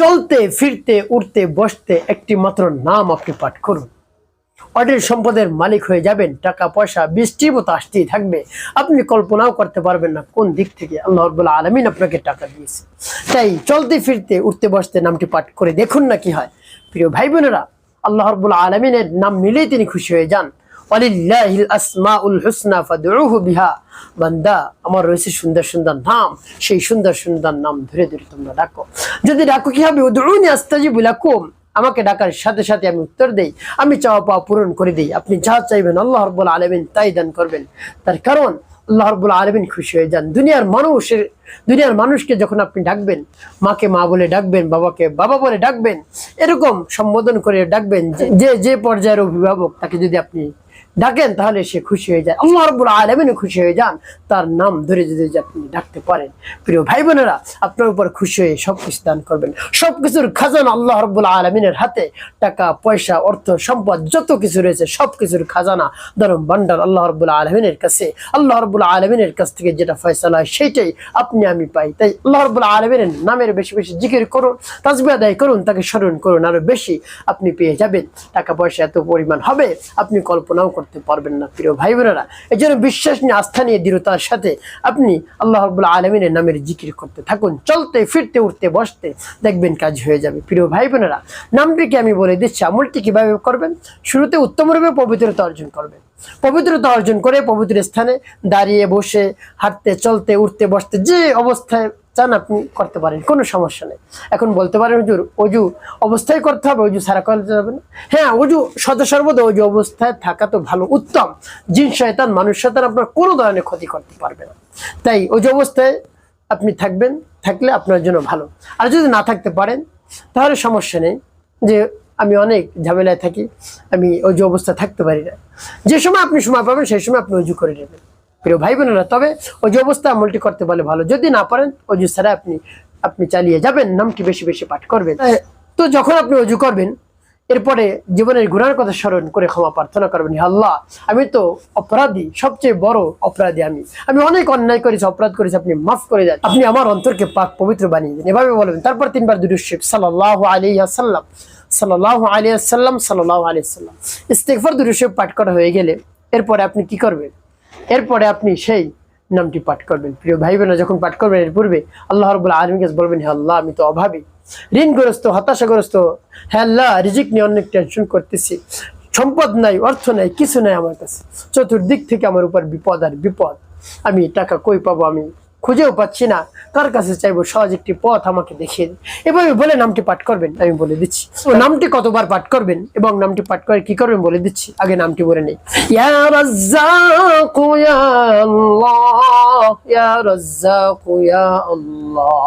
চলতে ফিরতে উঠতে বসতে একটি মাত্র নাম আপনি পাঠ করুন, অঢেল সম্পদের মালিক হয়ে যাবেন। টাকা পয়সা বৃষ্টির মতো আসতেই থাকবে, আপনি কল্পনাও করতে পারবেন না কোন দিক থেকে আল্লাহ রাব্বুল আলামিন আপনাকে টাকা দিয়েছে। তাই চলতে ফিরতে উঠতে বসতে নামটি পাঠ করে দেখুন না কি হয়। প্রিয় ভাই বোনেরা, আল্লাহ রাব্বুল আলামিনের নাম নিলেই তিনি খুশি হয়ে যান। ওয়ালিল্লাহিল আসমাউল হুসনা ফাদউহু বিহা। বান্দা, আমার রয়েছে সুন্দর সুন্দর নাম, সেই সুন্দর সুন্দর নাম ধরে ধরে তোমরা ডাকো। যদি ডাকো কি হবে? উদউনি আস্তাজিবু লাকুম। আমাকে ডাকার সাথে সাথে আমি উত্তর দেই, আমি চাওয়া পাওয়া পূরণ করে দিই। আপনি যা চাইবেন আল্লাহ রাব্বুল আলামিন তাই দান করবেন। তার কারণ আল্লাহ রাব্বুল আলামিন খুশি হয়ে যান। দুনিয়ার মানুষকে যখন আপনি ডাকবেন, মাকে মা বলে ডাকবেন, বাবাকে বাবা বলে ডাকবেন, এরকম সম্বোধন করে ডাকবেন, যে পর্যায়ের অভিভাবক তাকে যদি আপনি ডাকেন তাহলে সে খুশি হয়ে যায়, আল্লাহ রাব্বুল আলামিন খুশি হয়ে যান তার নাম ধরে যদি আপনি ডাকতে পারেন। প্রিয় ভাই বোনেরা, আপনার উপর খুশি হয়ে সবকিছু দান করবেন। সবকিছুর খাজানা আল্লাহ রাব্বুল আলামিনের হাতে। টাকা পয়সা অর্থ সম্পদ যত কিছু রয়েছে সবকিছুর খাজানা দরম ভান্ডার আল্লাহ রাব্বুল আলামিনের কাছে। আল্লাহ রাব্বুল আলামিনের কাছ থেকে যেটা ফয়সালা হয় সেটাই আপনি আমি পাই। তাই আল্লাহ রাব্বুল আলামিনের নামের বেশি বেশি জিকির করুন, তাসবিহ আদায় করুন, তাকে স্মরণ করুন, আরো বেশি আপনি পেয়ে যাবেন। টাকা পয়সা এত পরিমাণ হবে আপনি কল্পনাও করতে পারবেন না। প্রিয় ভাই বোনেরা, এই জন্য বিশ্বাস নিয়ে আস্থা নিয়ে দৃঢ়তার সাথে আপনি আল্লাহ রাব্বুল আলামিনের নামের জিকির করতে থাকুন। চলতে ফিরতে উঠতে বসতে দেখবেন কাজ হয়ে যাবে। প্রিয় ভাই বোনেরা, নামটিকে আমি বলে দিচ্ছি, আমলটি কিভাবে করবেন। শুরুতে উত্তমরূপে পবিত্রতা অর্জন করবেন। পবিত্রতা অর্জন করে পবিত্র স্থানে দাঁড়িয়ে বসে হাঁটতে চলতে উঠতে বসতে যে অবস্থায় চান আপনি করতে পারেন, কোনো সমস্যা নেই। এখন বলতে পারেন হুজুর অজু অবস্থায় করতে হবে, অজু ছাড়া করতে যাবে না? হ্যাঁ, অজু সর্বদা অজু অবস্থায় থাকা তো ভালো, উত্তম। জিন শয়তান মানুষ শয়তান আপনার কোনো ধরনের ক্ষতি করতে পারবে না। তাই অজু অবস্থায় আপনি থাকবেন, থাকলে আপনার জন্য ভালো। আর যদি না থাকতে পারেন তাহলে সমস্যা নেই, যে আমি অনেক ঝামেলায় থাকি, আমি অজু অবস্থায় থাকতে পারি না। যে সময় আপনি সময় পাবেন সেই সময় আপনি অজু করে নেবেন। প্রিয় ভাই বোনেরা, তবে অজু অবস্থায় আমলটি করতে পারলে ভালো। যদি না পারেন অজু ছাড়া আপনি চালিয়ে যাবেন, নামটি বেশি বেশি পাঠ করবেন। তো যখন আপনি অজু করবেন, এরপরে জীবনের গুনার কথা স্মরণ করে ক্ষমা প্রার্থনা করবেন। আল্লাহ, আমি তো অপরাধী, সবচেয়ে বড় অপরাধী আমি অনেক অন্যায় করেছি, অপরাধ করেছি, আপনি মাফ করে দেন, আপনি আমার অন্তরকে পাক পবিত্র বানিয়ে দেন। এভাবে বলবেন। তারপর 3 বার দুরূদ শরীফ সাল্লাল্লাহু আলাইহি ওয়াসাল্লাম সাল্লাল্লাহু আলাইহি ওয়াসাল্লাম সাল্লাল্লাহু আলাইহি ওয়াসাল্লাম ইস্তিগফার দুরূদ শরীফ পাঠ করা হয়ে গেলে এরপরে আপনি কি করবেন? এরপরে আপনি সেই নামটি পাঠ করবেন। প্রিয় ভাই বোনেরা, যখন পাঠ করবেন এর পূর্বে আল্লাহ রাব্বুল আলামিনকে বলবেন, হে আল্লাহ, আমি তো অভাবী, ঋণগ্রস্ত, হতাশাগ্রস্ত। হে আল্লাহ, রিজিক নিয়ে অনেক টেনশন করতেছি, সম্পদ নাই, অর্থ নাই, কিছু নাই আমার কাছে। চতুর্দিক থেকে আমার উপর বিপদ আর বিপদ। আমি টাকা কই পাবো, আমি খুঁজেও পাচ্ছি না, কার কাছে চাইবো? সহজ একটি পথ আমাকে দেখিয়ে দিন। এভাবে বলে নামটি পাঠ করবেন, আমি বলে দিচ্ছি। নামটি কতবার পাঠ করবেন এবং নামটি পাঠ করে কি করবেন বলে দিচ্ছি। আগে নামটি বলে নেই। ইয়া রাজ্জাকু ইয়া আল্লাহ, ইয়া রাজ্জাকু ইয়া আল্লাহ,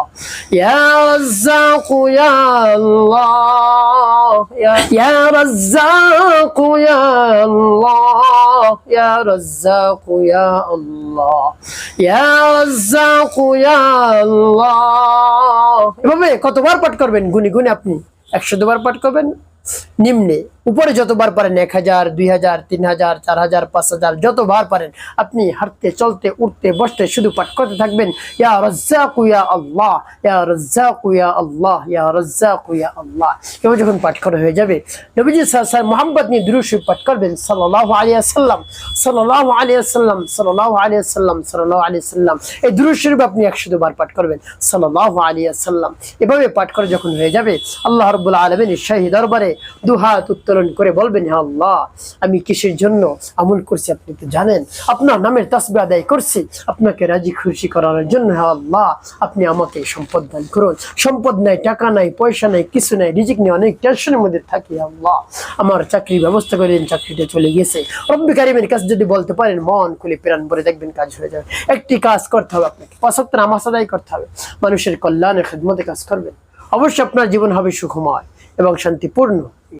ইয়া রাজ্জাকু ইয়া আল্লাহ, ইয়া রাজ্জাকু ইয়া আল্লাহ, ইয়া রাজ্জাকু ইয়া আল্লাহ, ইয়া রাজ্জাকু ইয়া আল্লাহ। এভাবে কতবার পাঠ করবেন? গুনি গুনি আপনি 100 বার পাঠ করবেন। নিম্নে উপরে যতবার পারেন, 1000, 2000, 3000, 4000, 5000 যতবার পারেন আপনি হাঁটতে চলতে উঠতে বসতে শুধু পাঠ করতে থাকবেন। ইয়া রাজ্জাকু ইয়া আল্লাহ, ইয়া রাজ্জাকু ইয়া আল্লাহ, ইয়া রাজ্জাকু ইয়া আল্লাহ। এভাবে যখন পাঠ করা হয়ে যাবে, নবীজি সাল্লাল্লাহু আলাইহি মুহাম্মদ নিয়ে দুরূদ শরীফ পাঠ করবেন। সাল্লাল্লাহু আলাইহি ওয়াসাল্লাম সাল্লাল্লাহু আলাইহি ওয়াসাল্লাম সাল্লাল্লাহু আলাইহি ওয়াসাল্লাম সাল্লাল্লাহু আলাইহি ওয়াসাল্লাম। এই দুরূদ শরীফ আপনি 100 বার পাঠ করবেন। সাল্লাল্লাহু আলাইহি ওয়াসাল্লাম। এভাবে পাঠ করে যখন হয়ে যাবে, আল্লাহ রাব্বুল আলামিনের শাহী দরবারে দুহাত উত্তোলন করে বলবেন, হে আল্লাহ, আমি কিসের জন্য আমল করছি আপনি তো জানেন। আপনার নামের তাসবিহ আদায় করছি আপনাকে রাজি খুশি করানোর জন্য। হে আল্লাহ, আপনি আমাকে সম্পদ দান করুন। সম্পদ নাই, টাকা নাই, পয়সা নাই, কিছু নাই, রিজিক নিয়ে অনেক টেনশনের মধ্যে থাকি। আল্লাহ, আমার চাকরির ব্যবস্থা করে দিন, চাকরিটা চলে গেছে। রব্বি কারীমের কাছে যদি বলতে পারেন, মন খুলে প্রাণ ভরে দেখবেন কাজ হয়ে যাবে। একটি কাজ করতে হবে আপনাকে, 5 ওয়াক্ত নামাজ আদায় করতে হবে, মানুষের কল্যাণে খিদমতে কাজ করবেন। অবশ্যই আপনার জীবন হবে সুখময় এবং শান্তিপূর্ণ।